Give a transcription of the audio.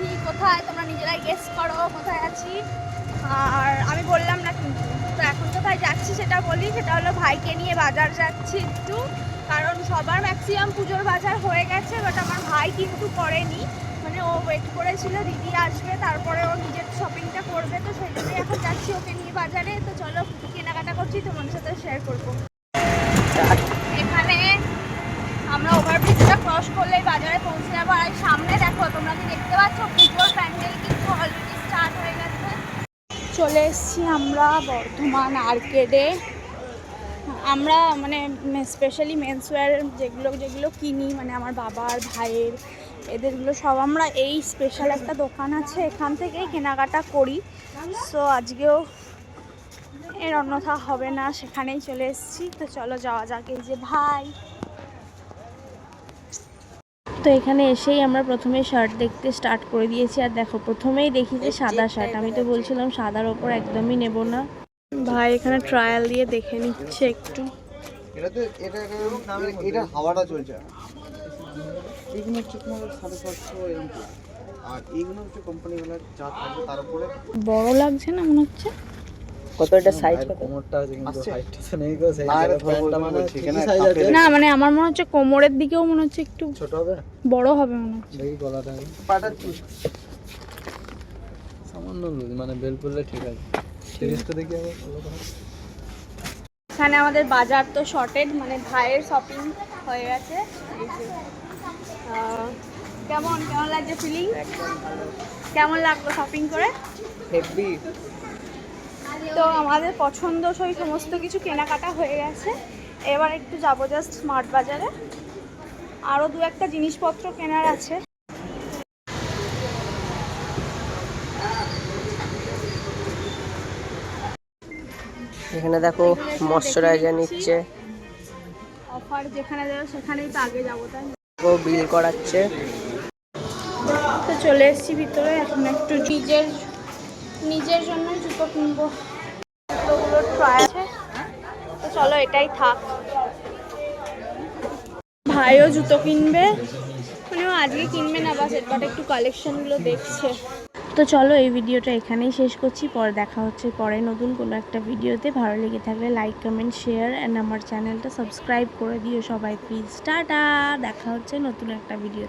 আছি কোথায় তোমরা নিজেরাই গেস করো কোথায় আছি। আর আমি বললাম না কিন্তু, তো এখন কোথায় যাচ্ছি সেটা বলি। সেটা হলো ভাইকে নিয়ে বাজার যাচ্ছি একটু, কারণ সবার ম্যাক্সিমাম পুজোর বাজার হয়ে গেছে, বাট আমার ভাই কিন্তু করেনি। মানে ও ওয়েট করেছিল দিদি আসবে তারপরে ও নিজের শপিংটা করবে, তো সেই জন্যই এখন যাচ্ছি ওকে নিয়ে বাজারে। তো চলো কেনাকাটা করছি, তোমাদের সাথে শেয়ার করবো। এখানে আমরা ওভারব্রিজটা ক্রস করলেই বাজারে পৌঁছে যাবো। আর সামনে দেখো, তোমরা কি দেখতে পাচ্ছ, পুজোর প্যান্ডেল কিন্তু অলরেডি স্টার্ট হয়ে গেছে। চলে এসেছি আমরা বর্ধমান আর্কেডে। আমরা মানে স্পেশালি মেন্সওয়্যার যেগুলো কিনি, মানে আমার বাবা আর ভাইয়ের এদেরগুলো সব আমরা এই স্পেশাল একটা দোকান আছে এখান থেকেই কেনাকাটা করি। সো আজকেও এর অন্যথা হবে না, সেখানেই চলে এসেছি। তো চলো যাওয়া যাক। এই যে ভাই, তো এখানে এসেই আমরা প্রথমে শার্ট দেখতে স্টার্ট করে দিয়েছি। আর দেখো প্রথমেই দেখি যে সাদা শার্ট। আমি তো বলছিলাম সাদার ওপর একদমই নেব না। ভাই এখানে ট্রায়াল দিয়ে দেখে নিচ্ছে একটু। এটা হাওয়াটা চলছে। এইগুলো হচ্ছে তোমার 750 এরকম, আর এইগুলো হচ্ছে কোম্পানিগুলো যা থাকবে তার উপরে। বড় লাগছে না মনে হচ্ছে? কত এটা সাইজ কত? কোমরটা আছে কিন্তু হাইটটা তো নেই গো, সাইজ প্যান্টটা মানে ঠিকই সাইজ আছে না মানে আমার মনে হচ্ছে কোমরের দিকেও মনে হচ্ছে একটু ছোট হবে, বড় হবে মনে হচ্ছে। দেখি গলাটা পাটাচ্ছি সামান্য লুজ, মানে বেল পড়লে ঠিক আছে। সিরিজটা দেখি আবার ভালো করে। এখানে আমাদের বাজার তো শর্টেড, মানে ভাইয়ের শপিং হয়ে গেছে। এই যে কেমন কেমন লাগছে ফিলিং? কেমন লাগলো শপিং করে? হেভি। তো আমাদের পছন্দসই সমস্ত কিছু কেনাকাটা হয়ে গেছে। এবার একটু যাবো জাস্ট স্মার্ট বাজারে, আরও দু একটা জিনিসপত্র কেনার আছে। এখানে দেখো ময়শ্চারাইজার নিচ্ছে, অফার যেখানে যাবো সেখানেই তো আগে যাবো, তাই না? ও বিল করাচ্ছে। তো চলে এসেছি ভিতরে, এখন একটু নিজের জন্য জুতো কিনবো। জুতোগুলো ট্রাই আছে, তো চলো এটাই থাক। ভাইও জুতো কিনবে, মানে ও আজকে কিনবে না, বাস এরপর একটু কালেকশনগুলো দেখছে। তো চলো এই ভিডিওটা এখানেই শেষ করছি। পরে দেখা হচ্ছে পরে নতুন কোনো একটা ভিডিওতে। ভালো লেগে থাকলে লাইক কমেন্ট শেয়ার অ্যান্ড আমার চ্যানেলটা সাবস্ক্রাইব করে দিও সবাই প্লিজ। টাটা, দেখা হচ্ছে নতুন একটা ভিডিও।